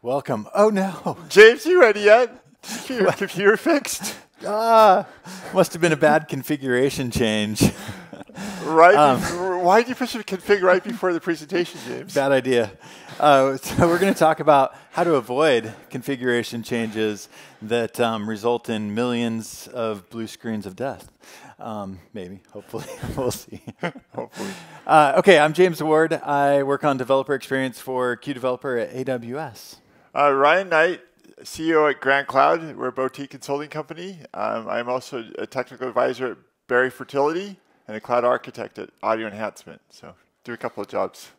Welcome. Oh no. James, you ready yet? Your computer fixed? Must have been a bad configuration change. Right. Why did you push the config right before the presentation, James? Bad idea. So we're going to talk about how to avoid configuration changes that result in millions of blue screens of death. Maybe, hopefully, we'll see. Hopefully. Okay, I'm James Ward. I work on developer experience for QDeveloper at AWS. Ryan Knight, CEO at Grand Cloud. We're a boutique consulting company. I'm also a technical advisor at Berry Fertility and a cloud architect at Audio Enhancement. So do a couple of jobs.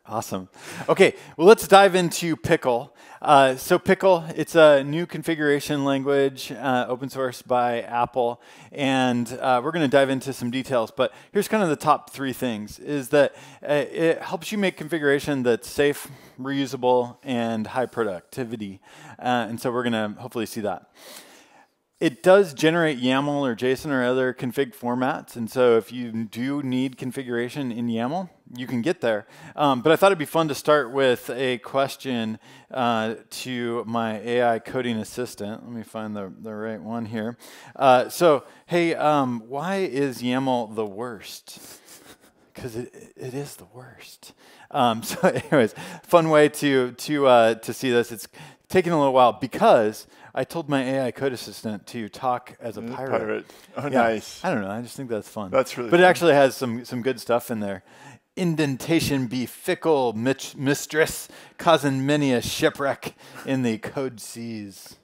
Awesome. Okay, well, let's dive into Pickle. So Pickle, it's a new configuration language, open source by Apple, and we're going to dive into some details. But here's kind of the top three things, is that it helps you make configuration that's safe, reusable, and high productivity. And so we're going to hopefully see that. It does generate YAML or JSON or other config formats, and so if you do need configuration in YAML, you can get there. But I thought it'd be fun to start with a question to my AI coding assistant. Let me find the right one here. So, hey, why is YAML the worst? Because it is the worst. So anyways, fun way to see this. It's taking a little while because I told my AI code assistant to talk as a pirate. Oh, yeah. Nice. I don't know. I just think that's fun. That's really But fun. it actually has some good stuff in there. Indentation be fickle, mistress, causing many a shipwreck in the code seas.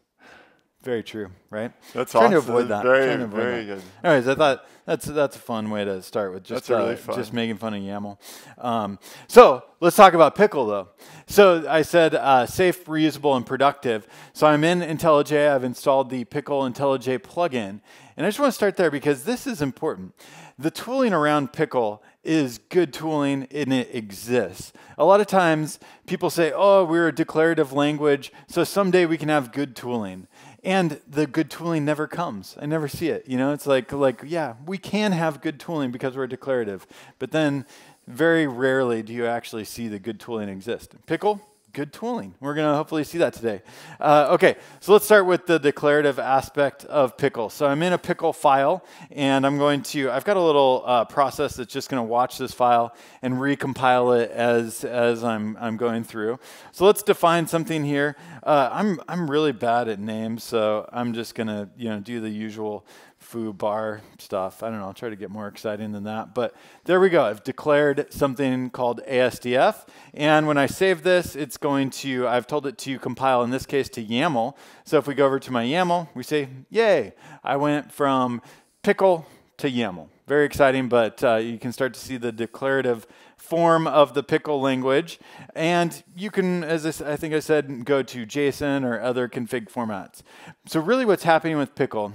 Very true, right? That's Trying awesome. to avoid that. Very good. Anyways, I thought that's a fun way to start with just really fun. just making fun of YAML. So let's talk about Pickle though. So I said safe, reusable, and productive. So I'm in IntelliJ. I've installed the Pickle IntelliJ plugin, and I just want to start there because this is important. The tooling around Pickle is good tooling and it exists. A lot of times people say, oh, we're a declarative language, so someday we can have good tooling. And the good tooling never comes. I never see it. You know, it's like yeah, we can have good tooling because we're declarative. But then very rarely do you actually see the good tooling exist. Pickle, good tooling. We're going to hopefully see that today. Okay, so let's start with the declarative aspect of Pickle. So I'm in a Pickle file, and I've got a little process that's just going to watch this file and recompile it as I'm going through. So let's define something here. I'm really bad at names, so I'm just going to do the usual foo bar stuff. I don't know, I'll try to get more exciting than that. But there we go. I've declared something called ASDF. And when I save this, I've told it to compile, in this case, to YAML. So if we go over to my YAML, we say, yay, I went from Pickle to YAML. Very exciting, but you can start to see the declarative form of the Pickle language. And you can, as I think I said, go to JSON or other config formats. So really what's happening with Pickle,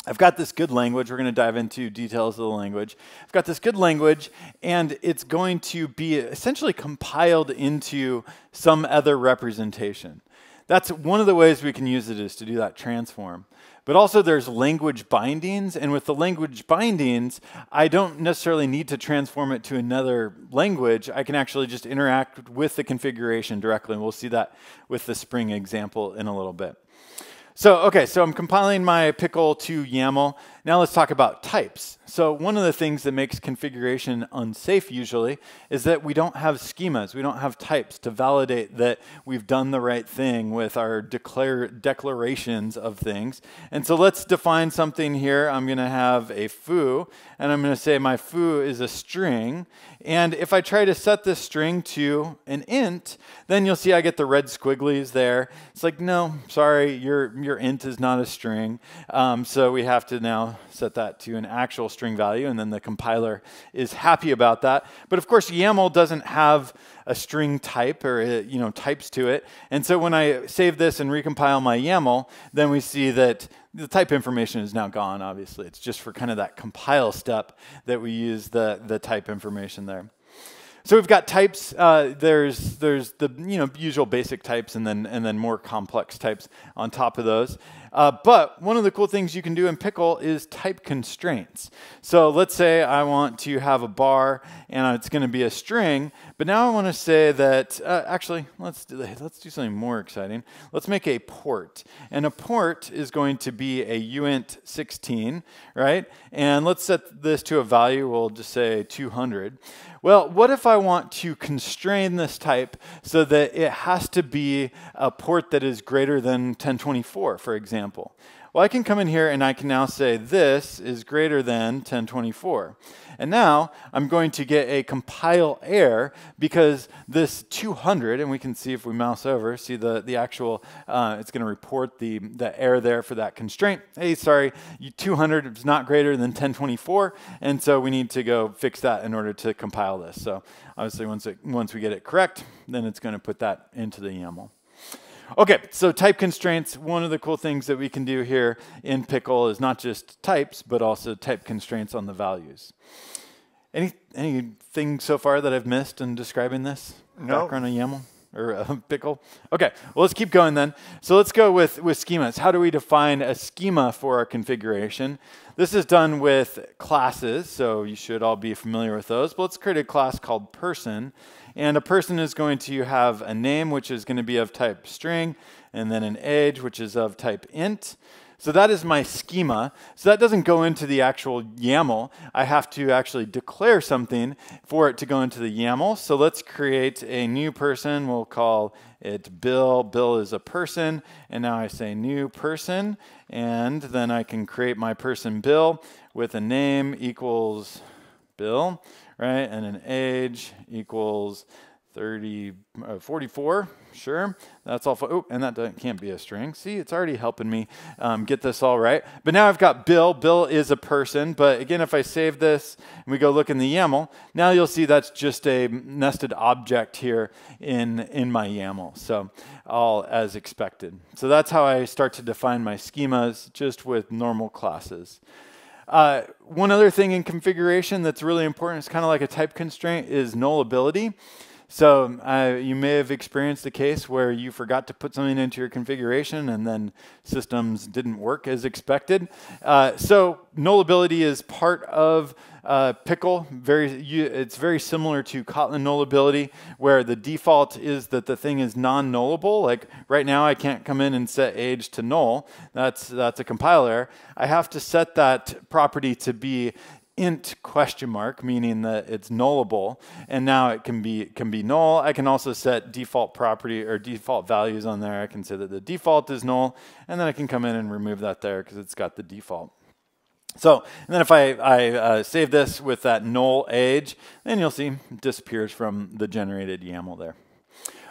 I've got this good language. We're going to dive into details of the language. I've got this good language, and it's going to be essentially compiled into some other representation. That's one of the ways we can use it, is to do that transform. But also there's language bindings, and with the language bindings, I don't necessarily need to transform it to another language. I can actually just interact with the configuration directly, and we'll see that with the Spring example in a little bit. So, okay, so I'm compiling my Pickle to YAML. Now let's talk about types. So one of the things that makes configuration unsafe usually is that we don't have schemas, we don't have types to validate that we've done the right thing with our declarations of things. And so let's define something here. I'm going to have a foo, and I'm going to say my foo is a string. And if I try to set this string to an int, then you'll see I get the red squigglies there. It's like, no, sorry, your int is not a string. So we have to now set that to an actual string value, and then the compiler is happy about that. But of course, YAML doesn't have a string type or types to it. And so when I save this and recompile my YAML, then we see that the type information is now gone, obviously. It's just for kind of that compile step that we use the type information there. So we've got types. There's the usual basic types and then more complex types on top of those. But one of the cool things you can do in Pickle is type constraints. So let's say I want to have a bar and it's going to be a string, But now I want to say that, actually, let's do something more exciting. Let's make a port. And a port is going to be a uint 16, right? And let's set this to a value. We'll just say 200. Well, what if I want to constrain this type so that it has to be a port that is greater than 1024, for example? Well, I can come in here and I can now say this is greater than 1024. And now I'm going to get a compile error because this 200, and we can see if we mouse over, see the actual, it's going to report the error there for that constraint. Hey, sorry, 200 is not greater than 1024, and so we need to go fix that in order to compile this. So obviously once we get it correct, then it's going to put that into the YAML. Okay, so type constraints, one of the cool things that we can do here in Pickle is not just types, but also type constraints on the values. Anything so far that I've missed in describing this? No. Background on YAML or Pickle? Okay, well, let's keep going then. So let's go with schemas. How do we define a schema for our configuration? This is done with classes, so you should all be familiar with those. But let's create a class called person. And a person is going to have a name, which is going to be of type string, and then an age, which is of type int. So that is my schema. So that doesn't go into the actual YAML. I have to actually declare something for it to go into the YAML. So let's create a new person. We'll call it Bill. Bill is a person. And now I say new person. And then I can create my person Bill with a name equals Bill, right? And an age equals 44, sure. That's all. Oh, and that can't be a string. See, it's already helping me get this all right. But now I've got Bill. Bill is a person. But again, if I save this and we go look in the YAML, now you'll see that's just a nested object here in my YAML. So all as expected. So that's how I start to define my schemas, just with normal classes. One other thing in configuration that's really important, it's kind of like a type constraint, is nullability. So you may have experienced a case where you forgot to put something into your configuration and then systems didn't work as expected. So nullability is part of Pickle. It's very similar to Kotlin nullability, where the default is that the thing is non-nullable. Like right now, I can't come in and set age to null. That's a compiler. I have to set that property to be int question mark, meaning that it's nullable, and now it can be null. I can also set default property or default values on there. I can say that the default is null, and then I can come in and remove that there because it's got the default. So, and then if I save this with that null age, then you'll see it disappears from the generated YAML there.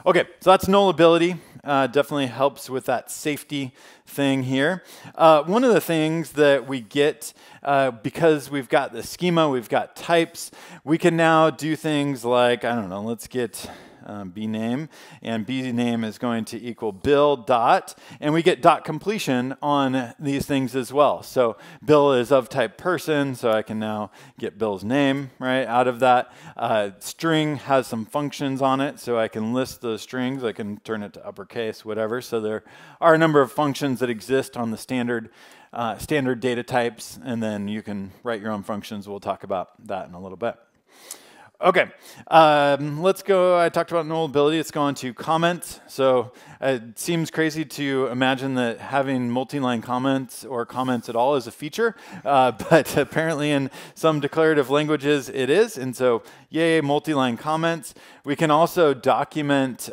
Okay, so that's nullability. Definitely helps with that safety thing here. One of the things that we get, because we've got the schema, we've got types, we can now do things like, I don't know, let's get bname, and bname is going to equal bill dot, and we get dot completion on these things as well. So Bill is of type person, so I can now get Bill's name right out of that. String has some functions on it, so I can list those strings. I can turn it to uppercase, whatever. So there are a number of functions that exist on the standard data types, and then you can write your own functions. We'll talk about that in a little bit. Okay, let's go. I talked about nullability. Let's go on to comments. So it seems crazy to imagine that having multi-line comments or comments at all is a feature, but apparently in some declarative languages it is. And so, yay, multi-line comments. We can also document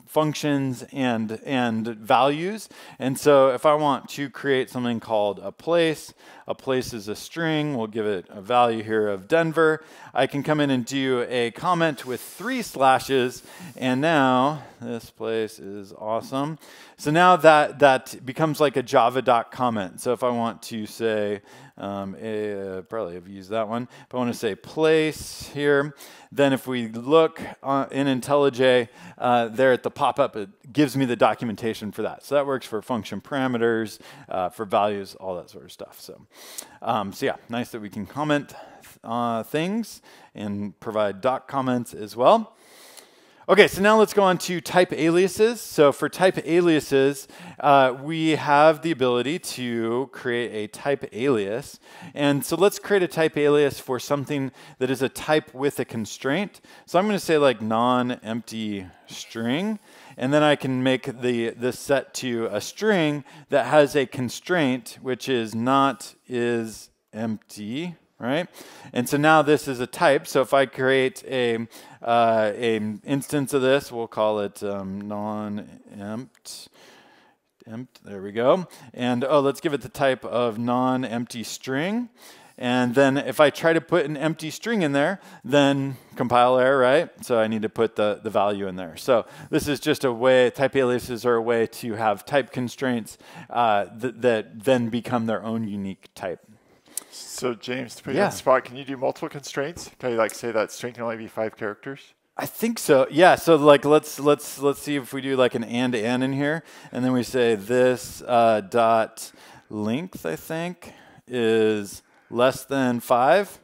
functions and values. And so if I want to create something called a place is a string. We'll give it a value here of Denver. I can come in and do a comment with 3 slashes, and now this place is awesome. So now that becomes like a java.comment. So if I want to say, probably have used that one. If I want to say place here, then if we look in IntelliJ, there at the pop-up, it gives me the documentation for that. So that works for function parameters, for values, all that sort of stuff. So yeah, nice that we can comment things and provide doc comments as well. Okay, so now let's go on to type aliases. So for type aliases, we have the ability to create a type alias. And so let's create a type alias for something that is a type with a constraint. So I'm going to say like non-empty string. And then I can make this set to a string that has a constraint, which is not is empty. Right? And so now this is a type. So if I create a instance of this, we'll call it non-empt. There we go. And let's give it the type of non-empty string. And then if I try to put an empty string in there, then compile error, right? So I need to put the value in there. So this is just a way, type aliases are a way to have type constraints that then become their own unique type. So James, to put you on the spot, can you do multiple constraints? Can you like say that string can only be 5 characters? I think so. Yeah. So like let's see if we do like an and in here, and then we say this dot length I think is less than 5.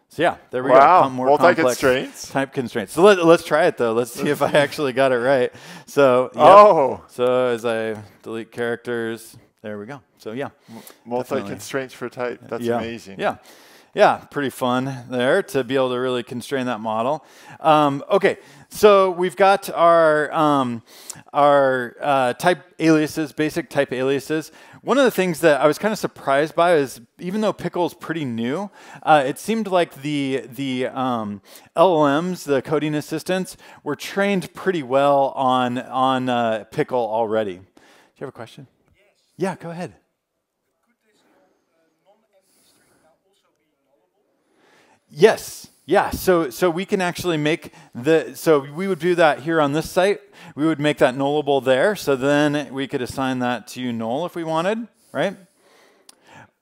So yeah, there we go. Wow, More complex constraints. Type constraints. So let's try it though. Let's see if I actually got it right. So so as I delete characters. There we go. So yeah. Multi-constraints for type. That's amazing. Yeah. Yeah, pretty fun there to be able to really constrain that model. Okay, so we've got our type aliases, basic type aliases. One of the things that I was kind of surprised by is even though Pickle is pretty new, it seemed like the LLMs, the coding assistants, were trained pretty well on Pickle already. Do you have a question? Yeah, go ahead. Could this non-empty string now also be nullable? Yes. Yeah. So we can actually make so we would do that here on this site. We would make that nullable there. So then we could assign that to null if we wanted, right?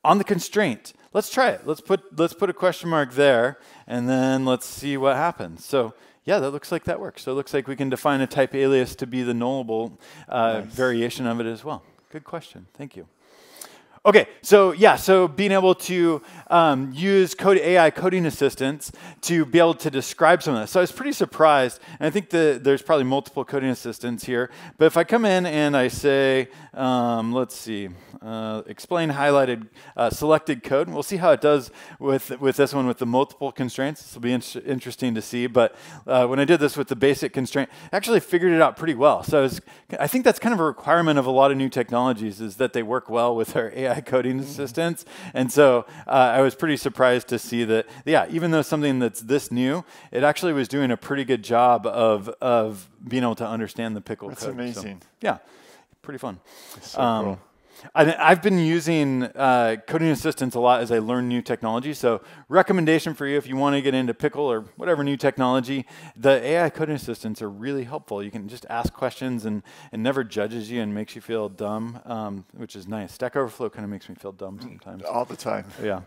On the constraint, let's try it. Let's put a question mark there, and then let's see what happens. So yeah, that looks like that works. So it looks like we can define a type alias to be the nullable variation of it as well. Good question. Thank you. Okay, so yeah, so being able to use AI coding assistants to be able to describe some of this. So I was pretty surprised, and I think there's probably multiple coding assistants here. But if I come in and I say, let's see, explain highlighted selected code, and we'll see how it does with this one with the multiple constraints. This will be interesting to see. But when I did this with the basic constraint, I actually figured it out pretty well. So I think that's kind of a requirement of a lot of new technologies is that they work well with our AI coding assistants. And so I was pretty surprised to see that, yeah, even though something that's this new, it actually was doing a pretty good job of being able to understand the Pickle code. That's amazing. So, yeah, pretty fun. That's so cool. I've been using coding assistants a lot as I learn new technology. So recommendation for you if you want to get into Pickle or whatever new technology, the AI coding assistants are really helpful. You can just ask questions and it never judges you and makes you feel dumb, which is nice. Stack Overflow kind of makes me feel dumb sometimes. All the time. Yeah.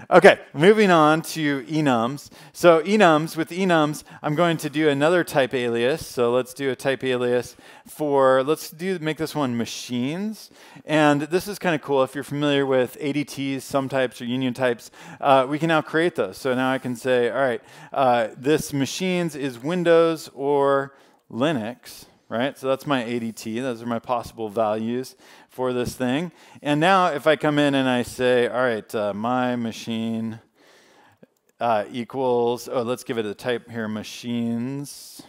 Okay, moving on to enums. So with enums, I'm going to do another type alias. So let's do a type alias for, make this one machines. And this is kind of cool. If you're familiar with ADTs, sum types, or union types, we can now create those. So now I can say, all right, this machines is Windows or Linux, right? So that's my ADT. Those are my possible values for this thing. And now if I come in and I say, all right, my machine equals, let's give it a type here, machines.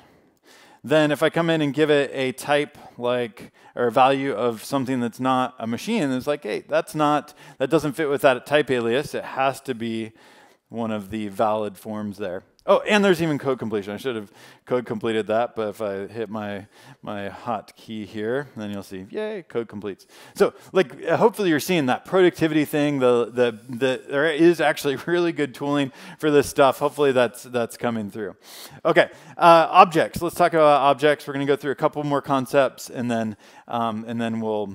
Then if I come in and give it a type like, or a value of something that's not a machine, it's like, hey, that doesn't fit with that type alias. It has to be one of the valid forms there. Oh, and there's even code completion. I should have code completed that, but if I hit my hot key here, then you'll see, yay, code completes. So, like, hopefully you're seeing that productivity thing. There is actually really good tooling for this stuff. Hopefully that's coming through. Okay, objects. Let's talk about objects. We're going to go through a couple more concepts, and then we'll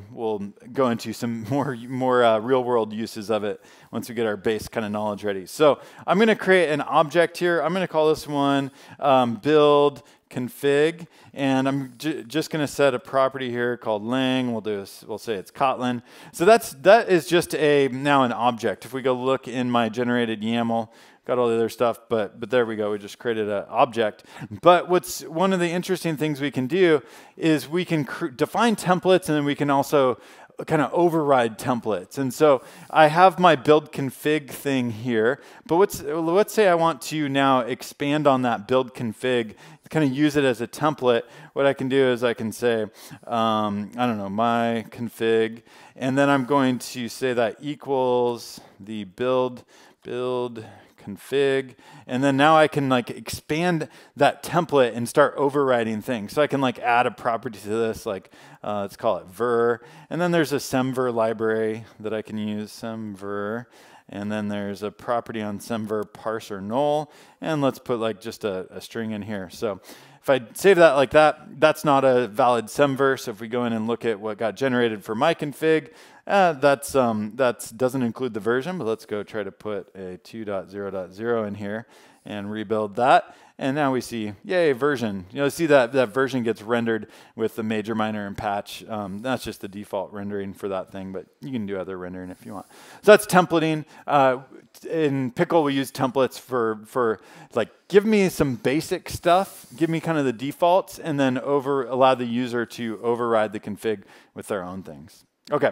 go into some more real world uses of it once we get our base kind of knowledge ready. So I'm going to create an object here. I'm going to call this one build config, and I'm just going to set a property here called lang. We'll say it's Kotlin. So that is just now an object. If we go look in my generated YAML, got all the other stuff, but there we go. We just created an object. But what's one of the interesting things we can do is we can define templates, and then we can also kind of override templates. And so I have my build config thing here, but let's say I want to now expand on that build config, kind of use it as a template. What I can do is I can say, I don't know, my config, and then I'm going to say that equals the build config, and then now I can like expand that template and start overriding things. So I can like add a property to this, like let's call it ver, and then there's a semver library that I can use, semver, and then there's a property on semver parser null, and let's put like just a string in here. So if I save that like that, that's not a valid semver. So if we go in and look at what got generated for my config, that doesn't include the version, but let's go try to put a 2.0.0 in here and rebuild that. And now we see, yay, version. You know, see that version gets rendered with the major, minor, and patch. That's just the default rendering for that thing, but you can do other rendering if you want. So that's templating. In Pickle, we use templates for like, give me some basic stuff, give me kind of the defaults, and then allow the user to override the config with their own things. Okay,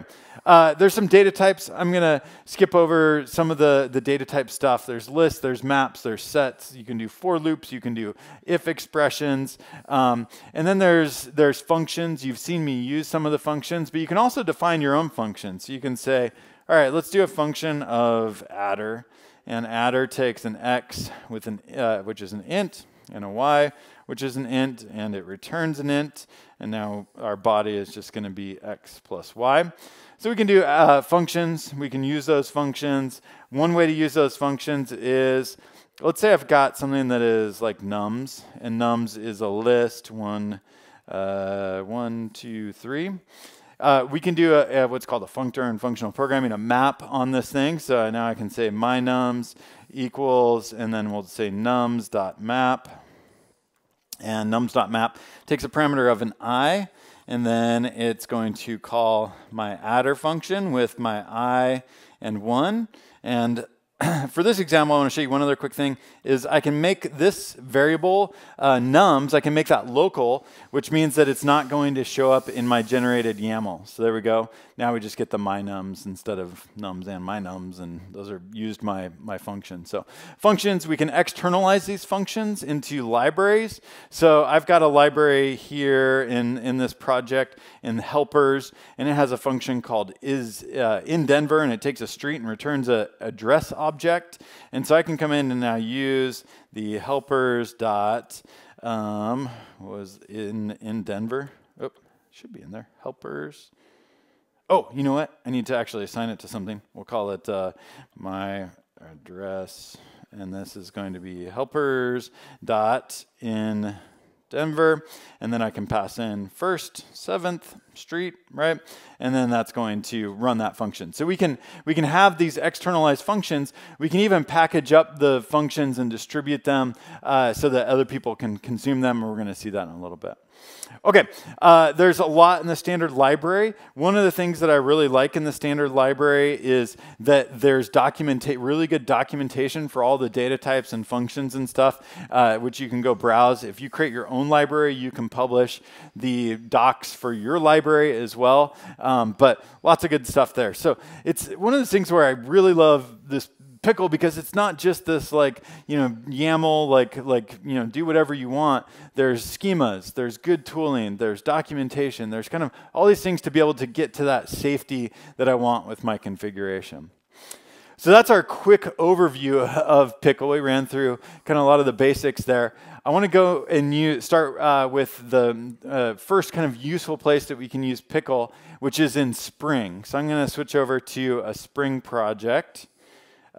there's some data types. I'm gonna skip over some of the data type stuff. There's lists, there's maps, there's sets. You can do for loops, you can do if expressions, and then there's functions. You've seen me use some of the functions, but you can also define your own functions. So you can say, all right, let's do a function of adder, and adder takes an x with which is an int, and a y, which is an int, and it returns an int, and now our body is just going to be x plus y. So we can do functions. We can use those functions. One way to use those functions is, let's say I've got something that is like nums, and nums is a list, 1, 2, 3. We can do what's called a functor in functional programming, a map on this thing. So now I can say my nums equals, and then we'll say nums.map. And nums.map takes a parameter of an I, and then it's going to call my adder function with my I and 1. And for this example, I want to show you one other quick thing, is I can make this variable, nums, I can make that local, which means that it's not going to show up in my generated YAML. So there we go. Now we just get the my nums instead of nums and my nums, and those are used my function. So functions, we can externalize these functions into libraries. So I've got a library here in this project in helpers, and it has a function called is in Denver, and it takes a street and returns a address object. And so I can come in and now use the helpers dot was in Denver. Oh, should be in there. Helpers. Oh, you know what? I need to actually assign it to something. We'll call it my address, and this is going to be helpers dot in Denver, and then I can pass in 1st, 7th street, right? And then that's going to run that function. So we can have these externalized functions. We can even package up the functions and distribute them so that other people can consume them, and we're going to see that in a little bit. Okay, there's a lot in the standard library. One of the things that I really like in the standard library is that there's really good documentation for all the data types and functions and stuff, which you can go browse. If you create your own library, you can publish the docs for your library as well, but lots of good stuff there. So it's one of those things where I really love this Pickle, because it's not just this like, YAML, like do whatever you want. There's schemas, there's good tooling, there's documentation, there's kind of all these things to be able to get to that safety that I want with my configuration. So that's our quick overview of Pickle. We ran through kind of a lot of the basics there. I want to go and start with the first kind of useful place that we can use Pickle, which is in Spring. So I'm going to switch over to a Spring project.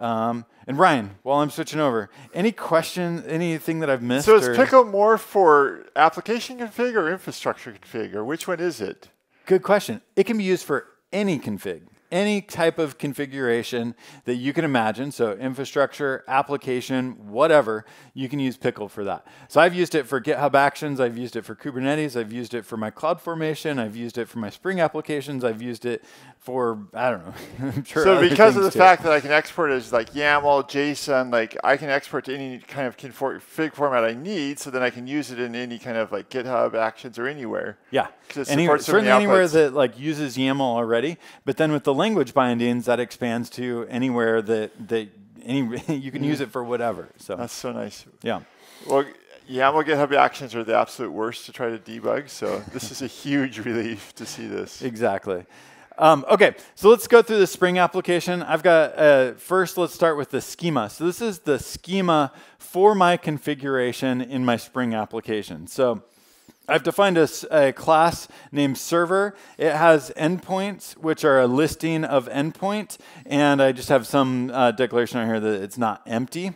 And Ryan, while I'm switching over, any question, anything that I've missed? So is Pickle more for application config or infrastructure config, or which one is it? Good question. It can be used for any config. any type of configuration that you can imagine. So infrastructure, application, whatever, you can use Pickle for that. So I've used it for GitHub Actions. I've used it for Kubernetes. I've used it for my CloudFormation. I've used it for my Spring applications. I've used it for, I don't know. I'm sure so because of the too. fact that I can export as like YAML, JSON, like I can export to any kind of config format I need, so then I can use it in any kind of like GitHub Actions or anywhere. Yeah, certainly anywhere that like uses YAML already, but then with the language bindings, that expands to anywhere that you can use it for whatever. So that's so nice. Yeah. Well, YAML GitHub Actions are the absolute worst to try to debug, so this is a huge relief to see this. Exactly. Okay, so let's go through the Spring application. I've got, first let's start with the schema. So this is the schema for my configuration in my Spring application. So I've defined a class named server. It has endpoints, which are a listing of endpoint, and I just have some declaration on here that it's not empty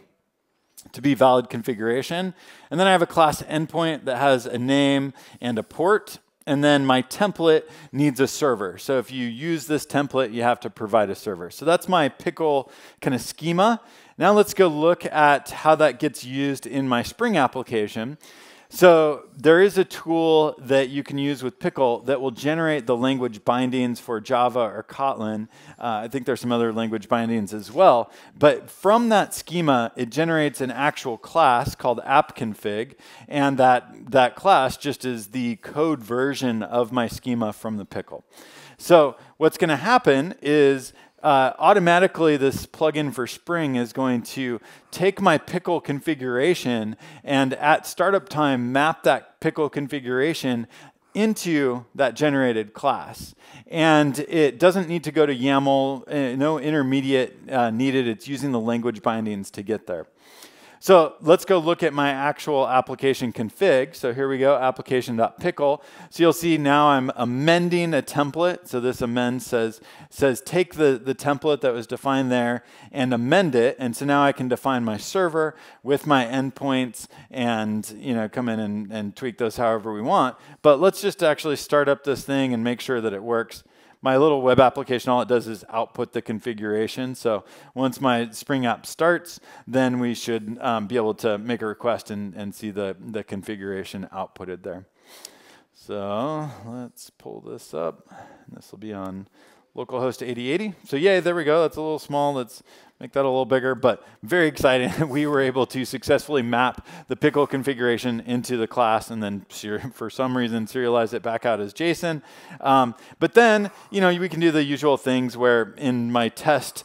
to be valid configuration. And then I have a class endpoint that has a name and a port. And then my template needs a server. So if you use this template, you have to provide a server. So that's my Pickle kind of schema. Now let's go look at how that gets used in my Spring application. So there is a tool that you can use with Pickle that will generate the language bindings for Java or Kotlin. I think there's some other language bindings as well. But from that schema, it generates an actual class called appconfig. And that class just is the code version of my schema from the Pickle. So what's going to happen is automatically this plugin for Spring is going to take my Pickle configuration and at startup time map that Pickle configuration into that generated class. And it doesn't need to go to YAML, no intermediate needed. It's using the language bindings to get there. So let's go look at my actual application config. So here we go, application.pickle. So you'll see now I'm amending a template. So this amend says take the template that was defined there and amend it. And so now I can define my server with my endpoints and come in and tweak those however we want. But let's just actually start up this thing and make sure that it works. My little web application, all it does is output the configuration. So once my Spring app starts, then we should be able to make a request and see the configuration outputted there. So let's pull this up. This will be on localhost 8080. So yay, there we go. That's a little small. Let's make that a little bigger, but very exciting. We were able to successfully map the Pickle configuration into the class and then for some reason serialize it back out as JSON. But then, we can do the usual things where in my test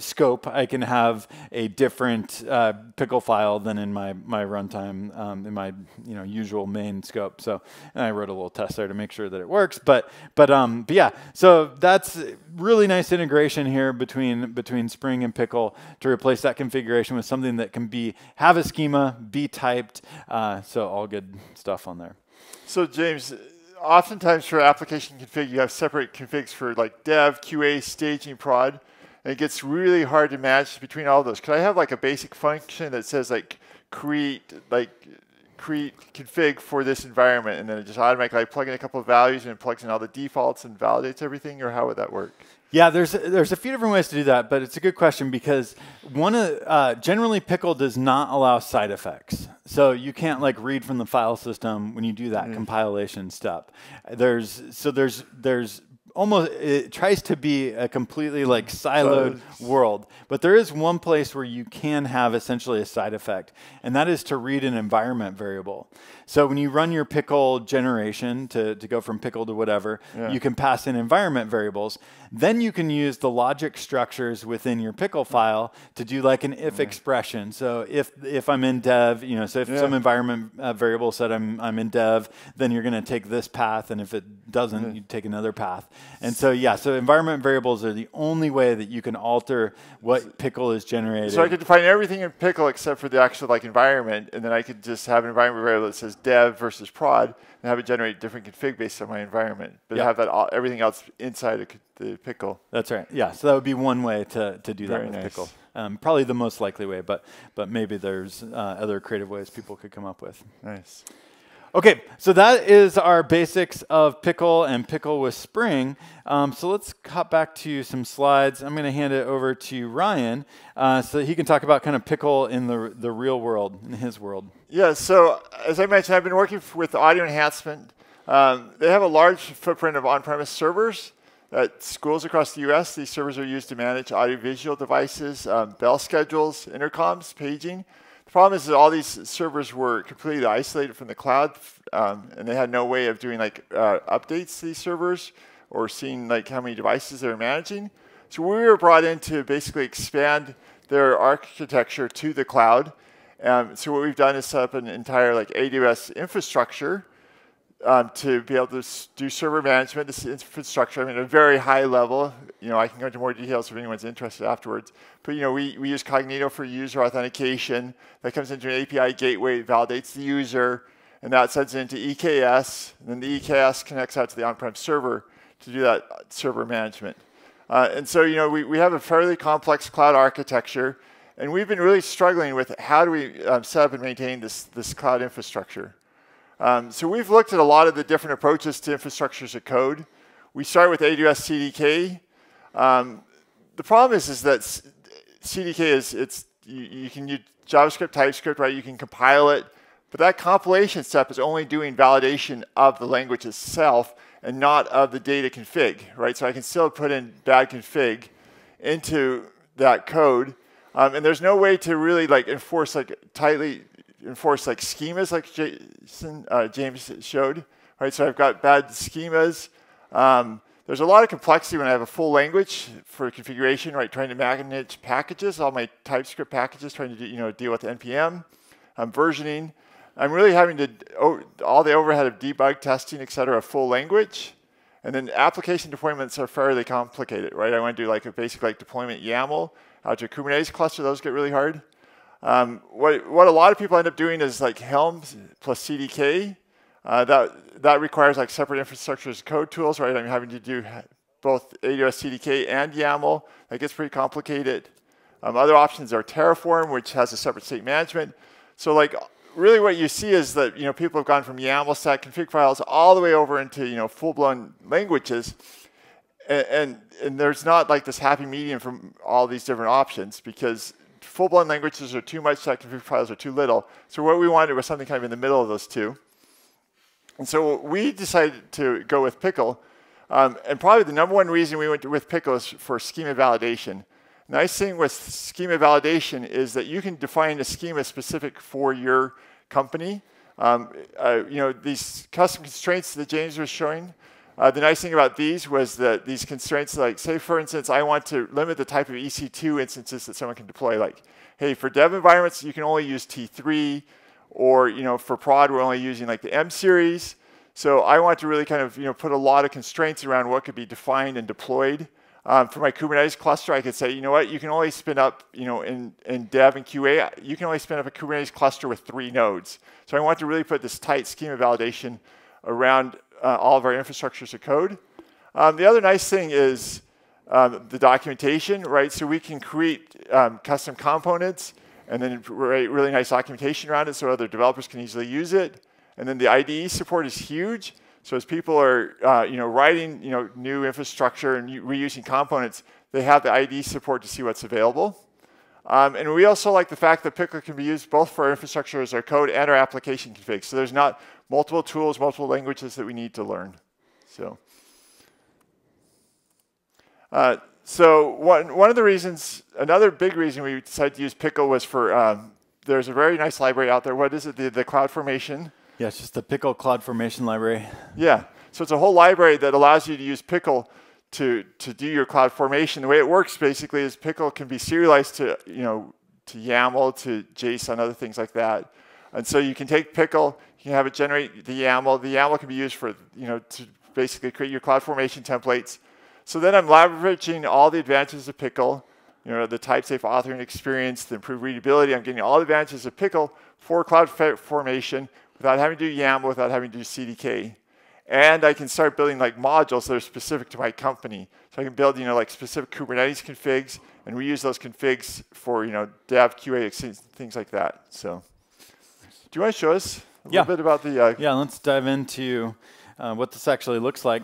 scope, I can have a different Pickle file than in my runtime, in my usual main scope. So and I wrote a little test there to make sure that it works. But yeah, so that's really nice integration here between Spring and Pickle to replace that configuration with something that can have a schema, be typed. So all good stuff on there. So James, oftentimes for application config, you have separate configs for like dev, QA, staging, prod. And it gets really hard to match between all of those. Could I have like a basic function that says like create config for this environment, and then it just automatically plug in a couple of values and it plugs in all the defaults and validates everything, or how would that work? Yeah, there's a few different ways to do that, but it's a good question because generally Pickle does not allow side effects. So you can't like read from the file system when you do that compilation step. There's almost, it tries to be a completely like siloed world, but there is one place where you can have essentially a side effect, and that is to read an environment variable. So when you run your Pickle generation to go from Pickle to whatever, you can pass in environment variables. Then you can use the logic structures within your Pickle file to do like an if expression. So if I'm in dev, so if some environment variable said I'm in dev, then you're going to take this path, and if it doesn't, you take another path. And so so environment variables are the only way that you can alter what Pickle is generating. So I could define everything in Pickle except for the actual like environment, and then I could just have an environment variable that says dev versus prod, and have it generate different config based on my environment, but have that everything else inside the Pickle. That's right. Yeah. So that would be one way to do that with nice. Pickle. Probably the most likely way, but maybe there's other creative ways people could come up with. Nice. Okay, so that is our basics of Pickle and Pickle with Spring. So let's hop back to some slides. I'm going to hand it over to Ryan so that he can talk about kind of Pickle in the real world, in his world. Yeah, so as I mentioned, I've been working with audio enhancement. They have a large footprint of on-premise servers at schools across the US. These servers are used to manage audiovisual devices, bell schedules, intercoms, paging. The problem is that all these servers were completely isolated from the cloud, and they had no way of doing like updates to these servers or seeing like how many devices they were managing. So we were brought in to basically expand their architecture to the cloud. So what we've done is set up an entire like AWS infrastructure to be able to do server management. This infrastructure, I mean, at a very high level. I can go into more details if anyone's interested afterwards. But we use Cognito for user authentication. That comes into an API gateway, validates the user, and that sends it into EKS. And then the EKS connects out to the on-prem server to do that server management. And so we have a fairly complex cloud architecture, and we've been really struggling with how do we set up and maintain this cloud infrastructure. So we've looked at a lot of the different approaches to infrastructure as a code. We start with AWS CDK. The problem is that CDK you can use JavaScript, TypeScript, right? You can compile it, but that compilation step is only doing validation of the language itself and not of the data config, right? So I can still put in bad config into that code, and there's no way to really tightly enforce schemas like James showed, right? So I've got bad schemas. There's a lot of complexity when I have a full language for configuration, right? Trying to manage packages, all my TypeScript packages, trying to deal with NPM, versioning. I'm really having to all the overhead of debug testing, et cetera, full language, and then application deployments are fairly complicated, right? I want to do like a basic deployment YAML out to a Kubernetes cluster. Those get really hard. What a lot of people end up doing is like Helm plus CDK. That requires like separate infrastructure as code tools, right? I'm having to do both AWS CDK and YAML. That gets pretty complicated. Other options are Terraform, which has a separate state management. So really what you see is that people have gone from YAML stack config files all the way over into full-blown languages, and there's not like this happy medium from all these different options because full-blown languages are too much, stack config files are too little. So what we wanted was something kind of in the middle of those two. And so we decided to go with Pickle. And probably the number one reason we went with Pickle is for schema validation. The nice thing with schema validation is that you can define a schema specific for your company. These custom constraints that James was showing, the nice thing about these was that these constraints, say for instance, I want to limit the type of EC2 instances that someone can deploy. Like, hey, for dev environments, you can only use T3, or for prod, we're only using like the M series. So I want to really kind of put a lot of constraints around what could be defined and deployed. For my Kubernetes cluster, I could say, you know what, you can only spin up, in dev and QA, you can only spin up a Kubernetes cluster with 3 nodes. So I want to really put this tight schema validation around all of our infrastructure as a code. The other nice thing is the documentation, right? So we can create custom components and then write really nice documentation around it so other developers can easily use it. And then the IDE support is huge. So as people are writing new infrastructure and reusing components, they have the IDE support to see what's available. And we also like the fact that Pickle can be used both for our infrastructure as our code and our application config. So there's not multiple tools, multiple languages that we need to learn. So one of the reasons, another big reason we decided to use Pickle was for, there's a very nice library out there. What is it? The CloudFormation. Yeah, it's just the Pickle CloudFormation library. Yeah, so it's a whole library that allows you to use Pickle to do your CloudFormation. The way it works basically is Pickle can be serialized to to YAML, to JSON, other things like that. And so you can take Pickle, you can have it generate the YAML. The YAML can be used for to basically create your CloudFormation templates. So then I'm leveraging all the advantages of Pickle, the type-safe authoring experience, the improved readability. I'm getting all the advantages of Pickle for CloudFormation without having to do YAML, without having to do CDK. And I can start building modules that are specific to my company. So I can build specific Kubernetes configs and reuse those configs for dev, QA, things like that. So do you want to show us A little bit about the... yeah, let's dive into what this actually looks like.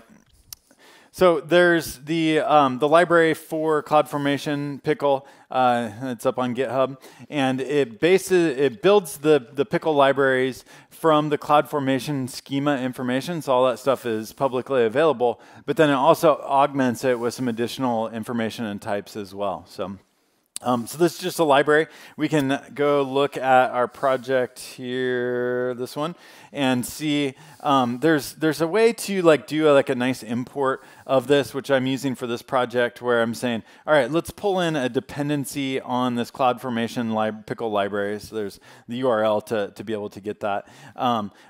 So there's the library for CloudFormation Pickle. It's up on GitHub, and it builds the Pickle libraries from the CloudFormation schema information. So all that stuff is publicly available, but then it also augments it with some additional information and types as well. So this is just a library. We can go look at our project here, this one, and see there's a way to do a nice import of this, which I'm using for this project, where I'm saying, all right, let's pull in a dependency on this CloudFormation Pickle library. So there's the URL to be able to get that.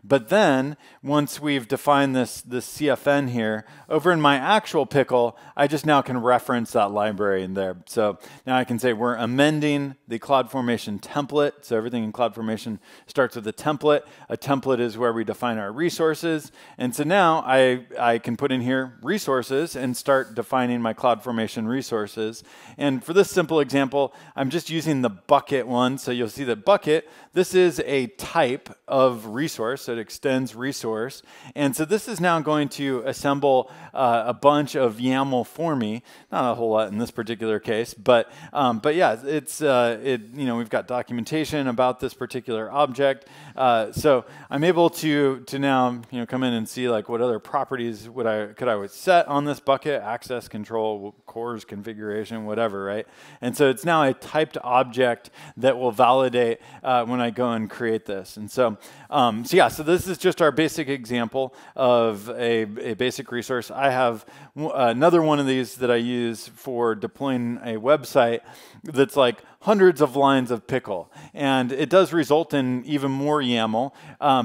But then once we've defined this CFN here, over in my actual Pickle, I just now can reference that library in there. So now I can say we're amending the CloudFormation template. So everything in CloudFormation starts with a template. A template is where we define our resources. And so now I can put in here resources and start defining my CloudFormation resources. And for this simple example, I'm just using the bucket one. So you'll see that bucket, this is a type of resource, so it extends resource. And so this is now going to assemble a bunch of YAML for me. Not a whole lot in this particular case, but yeah, it's we've got documentation about this particular object. So I'm able to now come in and see what other properties could I set on this bucket: access control, CORS configuration, whatever, right? And so it's now a typed object that will validate when I go and create this. And so so this is just our basic example of a basic resource. I have another one of these that I use for deploying a website that's hundreds of lines of Pickle, and it does result in even more YAML,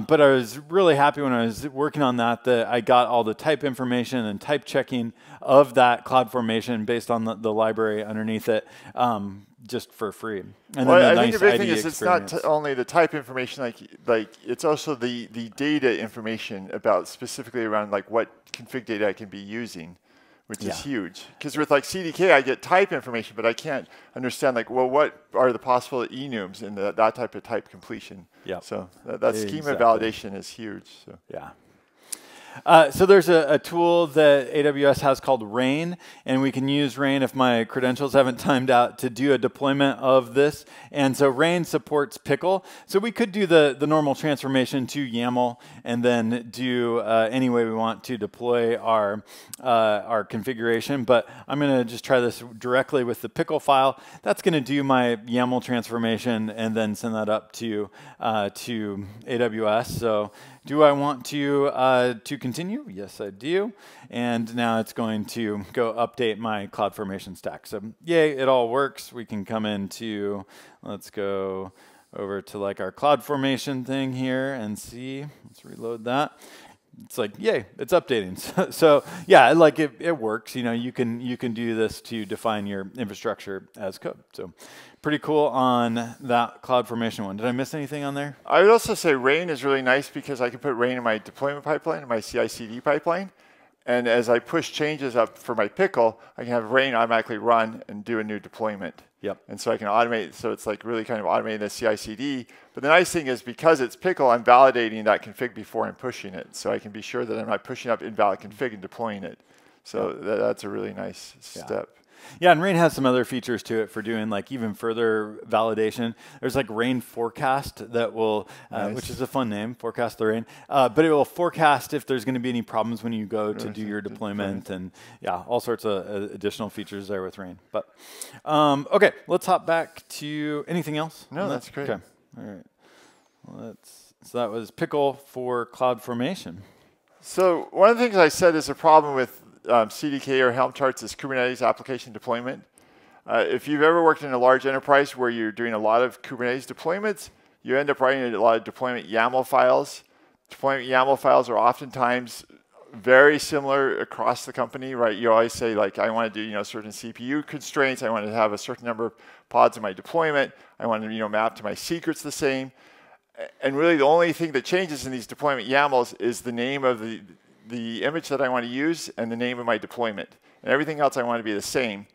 but I was really happy when I was working on that I got all the type information and type checking of that CloudFormation based on the library underneath it, just for free. And well, then I think the big thing is experience. It's not only the type information, it's also the data information about specifically around what config data I can be using, which is huge. Because with CDK, I get type information, but I can't understand what are the possible enums in that type of type completion. Yeah. So that schema validation is huge. So. Yeah. So there's a tool that AWS has called Rain, and we can use Rain if my credentials haven't timed out to do a deployment of this. And so Rain supports Pickle. So we could do the normal transformation to YAML and then do any way we want to deploy our configuration. But I'm going to just try this directly with the Pickle file. That's going to do my YAML transformation and then send that up to AWS. So do I want to continue? Yes, I do. And now it's going to go update my CloudFormation stack. So yay, it all works. We can come into, let's go over to our CloudFormation thing here and see. Let's reload that. It's yay, it's updating. So yeah, it works. You can do this to define your infrastructure as code. So pretty cool on that CloudFormation one. Did I miss anything on there? I would also say Rain is really nice because I can put Rain in my deployment pipeline, in my CI/CD pipeline. And as I push changes up for my Pickle, I can have Rain automatically run and do a new deployment. Yep. And so I can automate, so it's really kind of automating the CI/CD. But the nice thing is because it's Pickle, I'm validating that config before I'm pushing it. So I can be sure that I'm not pushing up invalid config and deploying it. So that's a really nice step. Yeah, and Rain has some other features to it for doing even further validation. There's Rain Forecast that will, which is a fun name, Forecast the Rain, but it will forecast if there's going to be any problems when you go to do your deployment, and yeah, all sorts of additional features there with Rain. But okay, let's hop back to anything else? No, that's great. Okay, all right. So that was Pickle for CloudFormation. So one of the things I said is a problem with CDK or Helm charts is Kubernetes application deployment. If you've ever worked in a large enterprise where you're doing a lot of Kubernetes deployments, you end up writing a lot of deployment YAML files. Deployment YAML files are oftentimes very similar across the company, right? You always say I want to do certain CPU constraints. I want to have a certain number of pods in my deployment. I want to map to my secrets the same. And really the only thing that changes in these deployment YAMLs is the name of the image that I want to use and the name of my deployment. And everything else I want to be the same.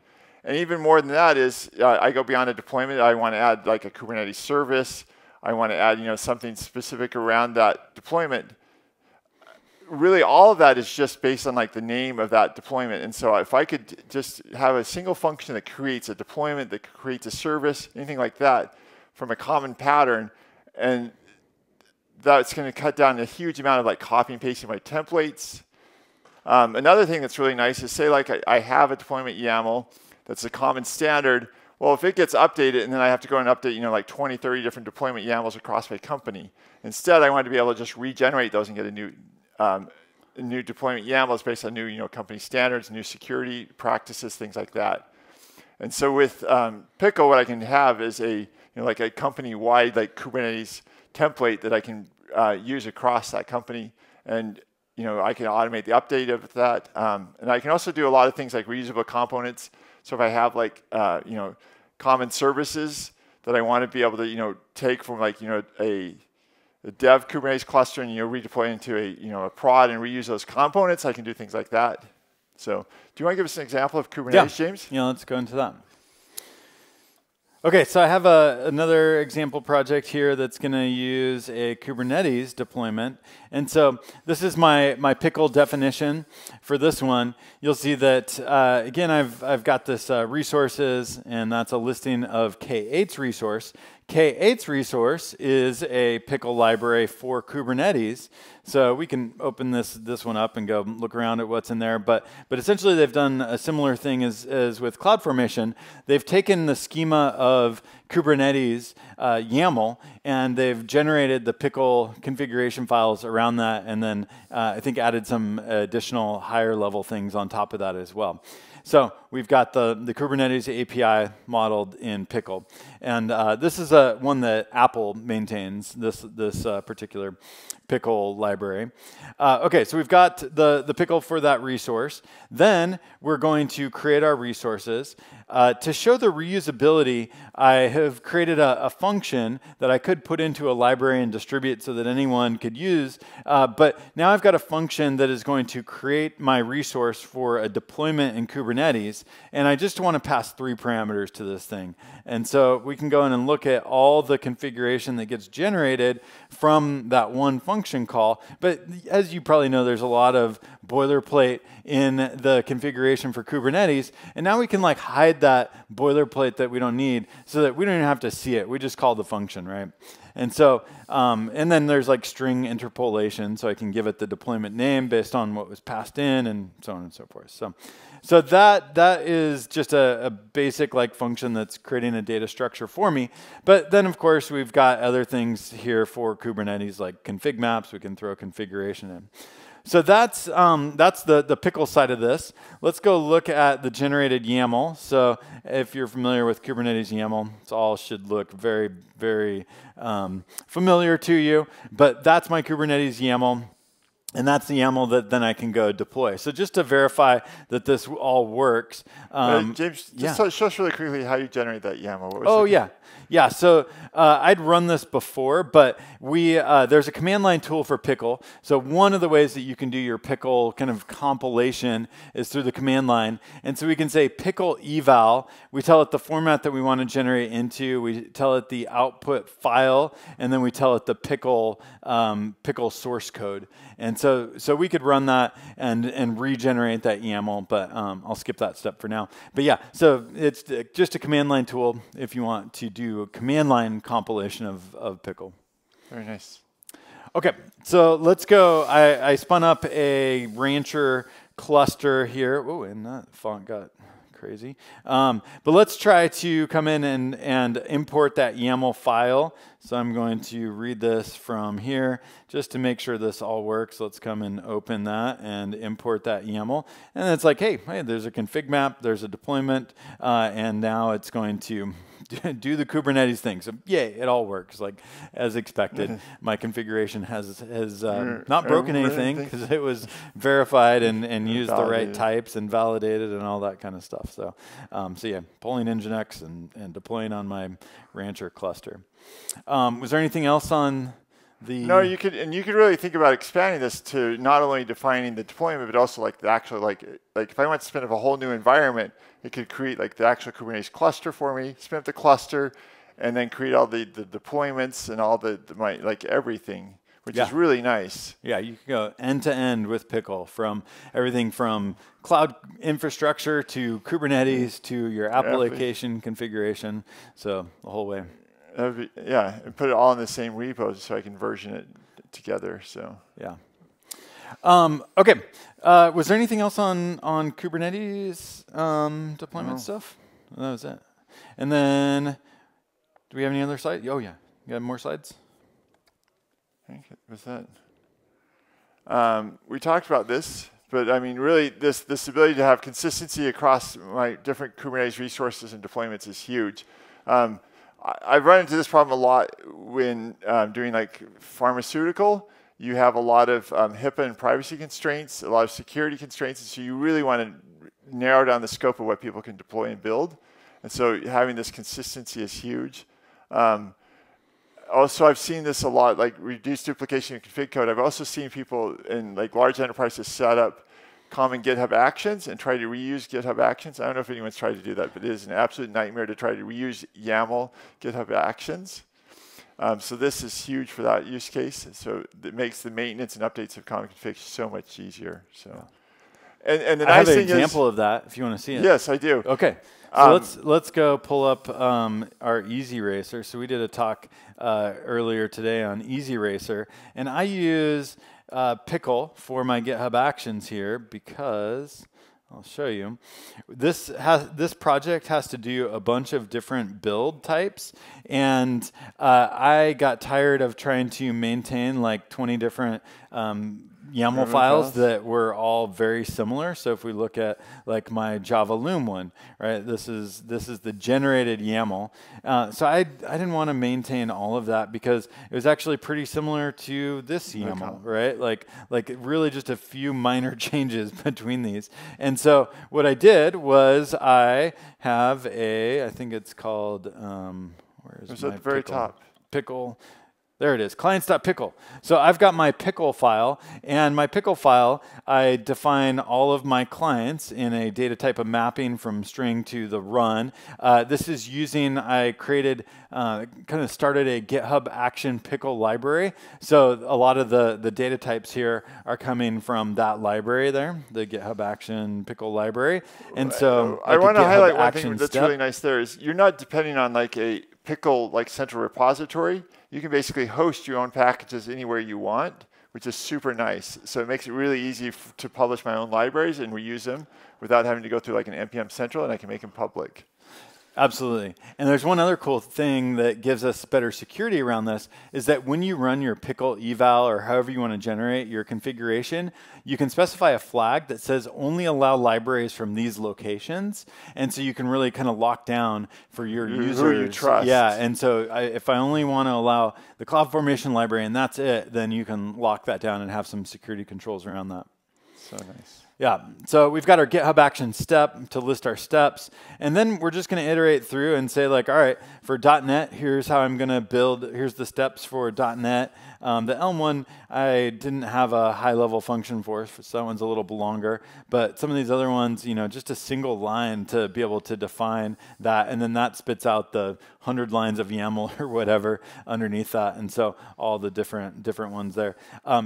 And even more than that is I go beyond a deployment. I want to add a Kubernetes service. I want to add, something specific around that deployment. Really, all of that is just based on like the name of that deployment. And so if I could just have a single function that creates a deployment, that creates a service, anything like that from a common pattern, and that's going to cut down a huge amount of like copy and pasting my templates. Another thing that's really nice is say like I have a deployment YAML that's a common standard. Well, if it gets updated and then I have to go and update, like 20, 30 different deployment YAMLs across my company. Instead, I want to be able to just regenerate those and get a new deployment YAMLs based on new, company standards, new security practices, things like that. And so with Pickle, what I can have is like a company-wide like Kubernetes template that I can use across that company, and I can automate the update of that, and I can also do a lot of things like reusable components. So if I have like common services that I want to be able to take from like a dev Kubernetes cluster and redeploy into a prod and reuse those components, I can do things like that. So do you want to give us an example of Kubernetes, James? Yeah, let's go into that. Okay, so I have another example project here that's going to use a Kubernetes deployment. And so this is my pickle definition for this one. You'll see that, again, I've got this resources, and that's a listing of K8's resource. K8's resource is a pickle library for Kubernetes. So we can open this one up and go look around at what's in there. But essentially, they've done a similar thing as with CloudFormation. They've taken the schema of Kubernetes YAML, and they've generated the pickle configuration files around that, and then I think added some additional higher level things on top of that as well. So we've got the Kubernetes API modeled in Pickle. And this is one that Apple maintains, this particular Pickle library. Okay, so we've got the Pickle for that resource. Then we're going to create our resources. To show the reusability, I have created a function that I could put into a library and distribute so that anyone could use. But now I've got a function that is going to create my resource for a deployment in Kubernetes. And I just want to pass 3 parameters to this thing. And so we can go in and look at all the configuration that gets generated from that one function call. But as you probably know, there's a lot of boilerplate in the configuration for Kubernetes. And now we can like hide that boilerplate that we don't need so that we don't even have to see it. We just call the function, right? And so, and then there's like string interpolation, so I can give it the deployment name based on what was passed in, and so on and so forth. So that is just a basic like function that's creating a data structure for me. But then of course we've got other things here for Kubernetes like config maps. We can throw configuration in. So that's the Pickle side of this. Let's go look at the generated YAML. So if you're familiar with Kubernetes YAML, it all should look very, very familiar to you. But that's my Kubernetes YAML. And that's the YAML that then I can go deploy. So just to verify that this all works. James, just show us really quickly how you generate that YAML. Yeah, so I'd run this before, but there's a command line tool for Pickle. So one of the ways that you can do your Pickle kind of compilation is through the command line. And so we can say Pickle eval. We tell it the format that we want to generate into. We tell it the output file, and then we tell it the Pickle source code. And so we could run that and regenerate that YAML, but I'll skip that step for now. But yeah, so it's just a command line tool if you want to do a command line compilation of Pickle. Very nice. Okay, so let's go. I spun up a Rancher cluster here. Oh, and that font got crazy. But let's try to come in and import that YAML file. So I'm going to read this from here just to make sure this all works. Let's come and open that and import that YAML. And it's like, hey, there's a config map, there's a deployment, and now it's going to do the Kubernetes thing. So yay, it all works like as expected. My configuration has not broken anything because it was verified and used the right types and validated and all that kind of stuff. So yeah, pulling Nginx and deploying on my Rancher cluster. Was there anything else on the? No, you could really think about expanding this to not only defining the deployment, but also like the actual like if I want to spin up a whole new environment, it could create like the actual Kubernetes cluster for me, spin up the cluster, and then create all the deployments and all like everything, which is really nice. Yeah, you can go end to end with Pickle, from everything from cloud infrastructure to Kubernetes to your application configuration, so the whole way. Yeah, and put it all in the same repo so I can version it together. So yeah. Okay. Was there anything else on Kubernetes deployment stuff? That was it. And then, do we have any other slides? Oh yeah, you got more slides? I think it was that. We talked about this, but I mean, really, this ability to have consistency across my different Kubernetes resources and deployments is huge. I've run into this problem a lot when doing like pharmaceutical. You have a lot of HIPAA and privacy constraints, a lot of security constraints, and so you really want to narrow down the scope of what people can deploy and build. And so having this consistency is huge. Also, I've seen this a lot, like reduce duplication in config code. I've also seen people in like large enterprises set up common GitHub actions and try to reuse GitHub actions. I don't know if anyone's tried to do that, but it is an absolute nightmare to try to reuse YAML GitHub actions. So this is huge for that use case. So it makes the maintenance and updates of common config so much easier. So, and the nice thing is, I have an example of that if you want to see it. Yes, I do. Okay. So let's go pull up our Easy Racer. So we did a talk earlier today on Easy Racer, and I use Pickle for my GitHub Actions here because I'll show you. This project has to do a bunch of different build types, and I got tired of trying to maintain like 20 different YAML files that were all very similar. So if we look at like my Java Loom one, right? This is the generated YAML. So I didn't want to maintain all of that because it was actually pretty similar to this YAML, right? Like really just a few minor changes between these. And so what I did was I have I think it's called where is it? It's at the very top. Pickle. There it is, clients.pickle. So I've got my pickle file, and my pickle file, I define all of my clients in a data type of mapping from string to the run. This is using, I created, kind of started a GitHub Action Pickle library. So a lot of the data types here are coming from that library there, the GitHub Action Pickle library. And so I want to highlight one thing that's really nice there is you're not depending on like a Pickle like central repository. You can basically host your own packages anywhere you want, which is super nice. So it makes it really easy to publish my own libraries and reuse them without having to go through like an NPM central, and I can make them public. Absolutely. And there's one other cool thing that gives us better security around this is that when you run your pickle eval or however you want to generate your configuration, you can specify a flag that says only allow libraries from these locations. And so you can really kind of lock down for your users. Who you trust. Yeah. And so if I only want to allow the CloudFormation library and that's it, then you can lock that down and have some security controls around that. So nice. Yeah, so we've got our GitHub Action step to list our steps, and then we're just going to iterate through and say like, all right, for .NET, here's how I'm going to build, here's the steps for .NET. The Elm one, I didn't have a high-level function for, so that one's a little longer, but some of these other ones, you know, just a single line to be able to define that, and then that spits out the 100 lines of YAML or whatever underneath that, and so all the different ones there.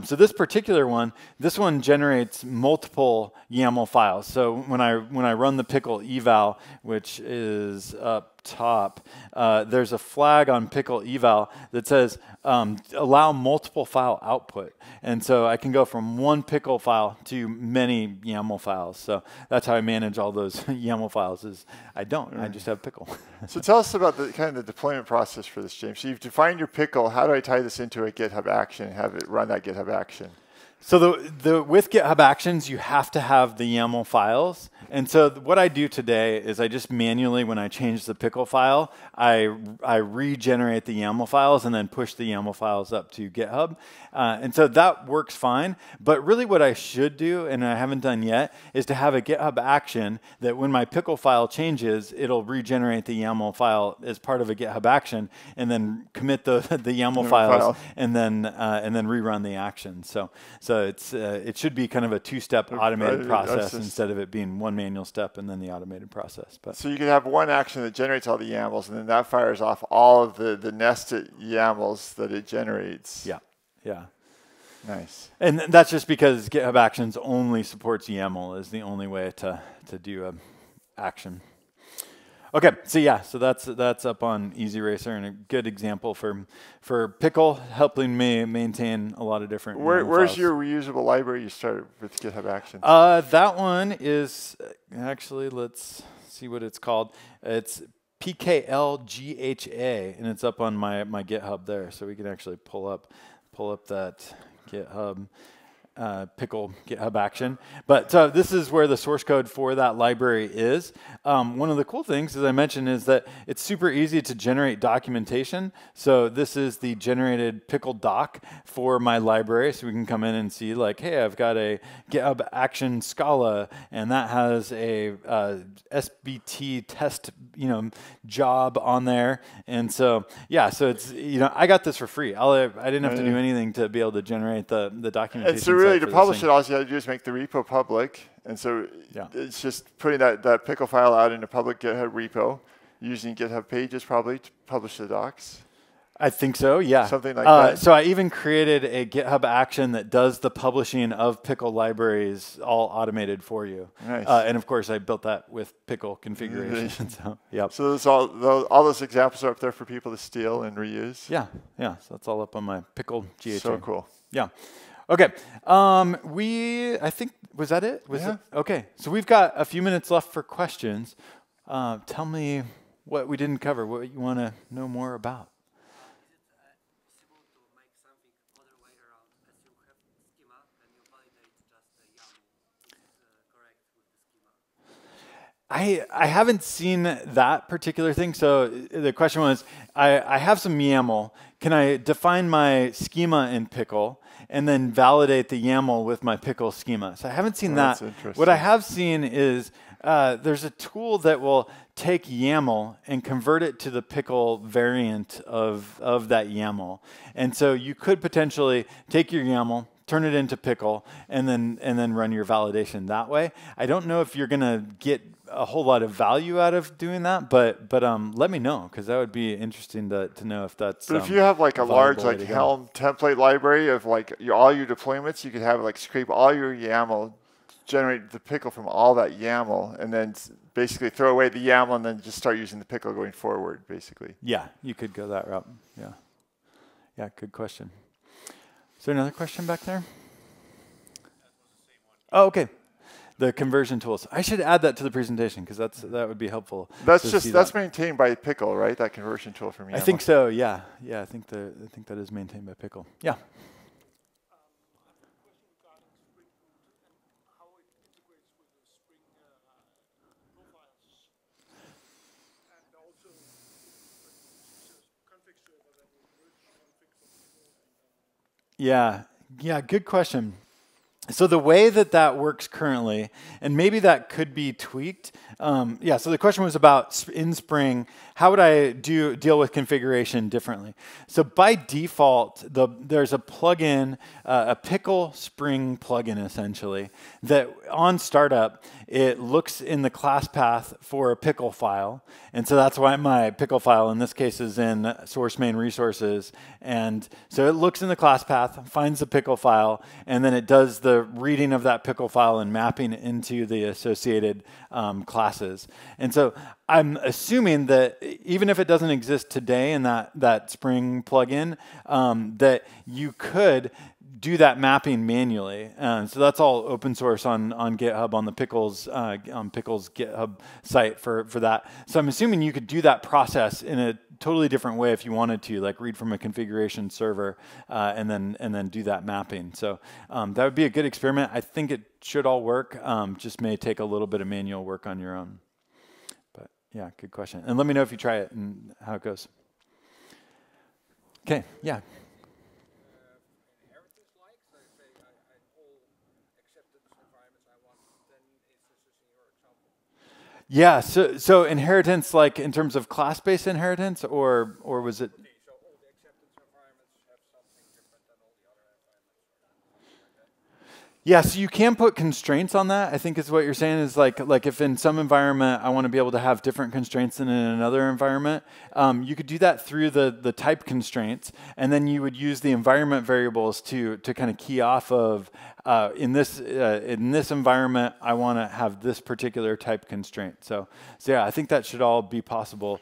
So this particular one, this one generates multiple YAML files. So when I run the pickle eval, which is up top, there's a flag on pickle eval that says allow multiple file output. And so I can go from one pickle file to many YAML files. So that's how I manage all those YAML files is I just have pickle. So tell us about the kind of the deployment process for this, James. So you've defined your pickle. How do I tie this into a GitHub action and have it run that GitHub action? So with GitHub Actions, you have to have the YAML files. And so what I do today is I just manually, when I change the pickle file, I regenerate the YAML files and then push the YAML files up to GitHub. And so that works fine. But really what I should do, and I haven't done yet, is to have a GitHub action that when my pickle file changes, it'll regenerate the YAML file as part of a GitHub action and then commit the YAML files and then rerun the action. So So it should be kind of a two-step automated process just, instead of it being one manual step and then the automated process. But so you can have one action that generates all the YAMLs, and then that fires off all of the nested YAMLs that it generates. yeah, yeah. Nice. And that's just because GitHub Actions only supports YAML is the only way to do a action. Okay, so yeah, so that's up on Easy Racer and a good example for Pickle, helping me maintain a lot of different. Where's your reusable library you started with GitHub Actions? That one is actually, let's see what it's called. It's PKLGHA, and it's up on my GitHub there, so we can actually pull up that GitHub. Pickle GitHub action. But so this is where the source code for that library is. One of the cool things, as I mentioned, is that it's super easy to generate documentation. So this is the generated Pickle doc for my library. So we can come in and see like, hey, I've got a GitHub action Scala, and that has a SBT test, job on there. And so, yeah, so it's, I got this for free. I didn't have to do anything to be able to generate the documentation. And so really to publish it, all you have to do is make the repo public. And so yeah. It's just putting that pickle file out in a public GitHub repo, using GitHub Pages probably to publish the docs. I think so, yeah. Something like that. So I even created a GitHub action that does the publishing of Pickle libraries all automated for you. Nice. And of course, I built that with Pickle configuration. So, yep. So all those examples are up there for people to steal and reuse? Yeah, yeah. So that's all up on my Pickle GHA. So cool. Yeah. Okay. I think, was that it? Yeah. Okay. So we've got a few minutes left for questions. Tell me what we didn't cover, what you want to know more about. I haven't seen that particular thing. So the question was, I have some YAML. Can I define my schema in Pickle and then validate the YAML with my Pickle schema? So I haven't seen that. What I have seen is there's a tool that will take YAML and convert it to the Pickle variant of that YAML. And so you could potentially take your YAML, turn it into Pickle, and then run your validation that way. I don't know if you're going to get a whole lot of value out of doing that, but let me know, because that would be interesting to know if that's. But if you have like a large like Helm template library of like all your deployments, you could have like scrape all your YAML, generate the Pickle from all that YAML, and then basically throw away the YAML and then just start using the Pickle going forward, basically. Yeah, you could go that route. Yeah. Yeah, good question. Is there another question back there? Oh, okay. The conversion tools. I should add that to the presentation because that would be helpful. That's maintained by Pickle, right? That conversion tool from YAML. I think so. Yeah. Yeah. I think that is maintained by Pickle. Yeah. Yeah. Yeah. Good question. So the way that works currently, and maybe that could be tweaked. Yeah, so the question was about in Spring, how would I deal with configuration differently? So by default, there's a plugin, a Pickle Spring plugin essentially, that on startup, it looks in the class path for a Pickle file. And so that's why my Pickle file in this case is in source main resources. And so it looks in the class path, finds the Pickle file, and then it does the reading of that Pickle file and mapping into the associated classes. And so I'm assuming that even if it doesn't exist today in that Spring plugin, that you could do that mapping manually. So that's all open source on GitHub, on the Pickle's GitHub site for that. So I'm assuming you could do that process in a totally different way if you wanted to, like read from a configuration server and then do that mapping. So that would be a good experiment. I think it should all work. Just may take a little bit of manual work on your own. But yeah, good question. And let me know if you try it and how it goes. Okay, yeah. Yeah, so inheritance, like in terms of class-based inheritance, or was it? Okay, so all the acceptance environments have something different than all the other environments. Yeah, so you can put constraints on that. I think is what you're saying is like if in some environment I want to be able to have different constraints than in another environment, you could do that through the type constraints, and then you would use the environment variables to kind of key off of in this environment I want to have this particular type constraint. So yeah, I think that should all be possible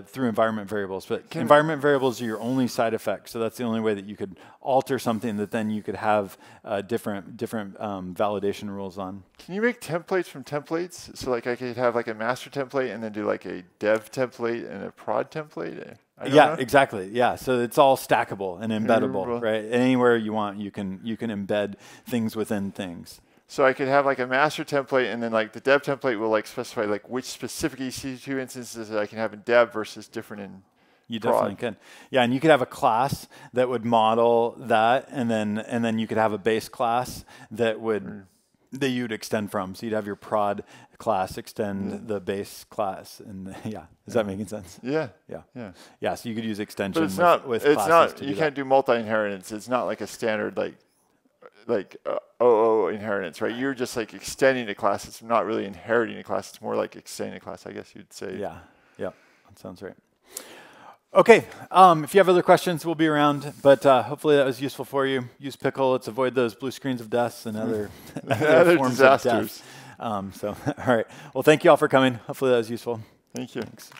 through environment variables. But environment variables are your only side effect. So that's the only way that you could alter something that then you could have different validation rules on. Can you make templates from templates? So like I could have like a master template and then do like a dev template and a prod template? Yeah, exactly. Yeah, so it's all stackable and embeddable, right? Anywhere you want, you can embed things within things. So I could have like a master template, and then like the dev template will like specify like which specific EC2 instances that I can have in dev versus different in You prod. definitely can. Yeah, and you could have a class that would model that, and then you could have a base class that would that you'd extend from. So you'd have your prod class extend the base class, and is that making sense? Yeah. Yeah. So you could use extension But it's not. with It's classes not. to You do can't do multi-inheritance. It's not like a standard like OO inheritance, right? You're just like extending a class. It's not really inheriting a class. It's more like extending a class, I guess you'd say. Yeah. That sounds right. Okay, if you have other questions, we'll be around, but hopefully that was useful for you. Use Pickle. Let's avoid those blue screens of deaths and other forms disasters. of death. All right. Well, thank you all for coming. Hopefully that was useful. Thank you. Thanks.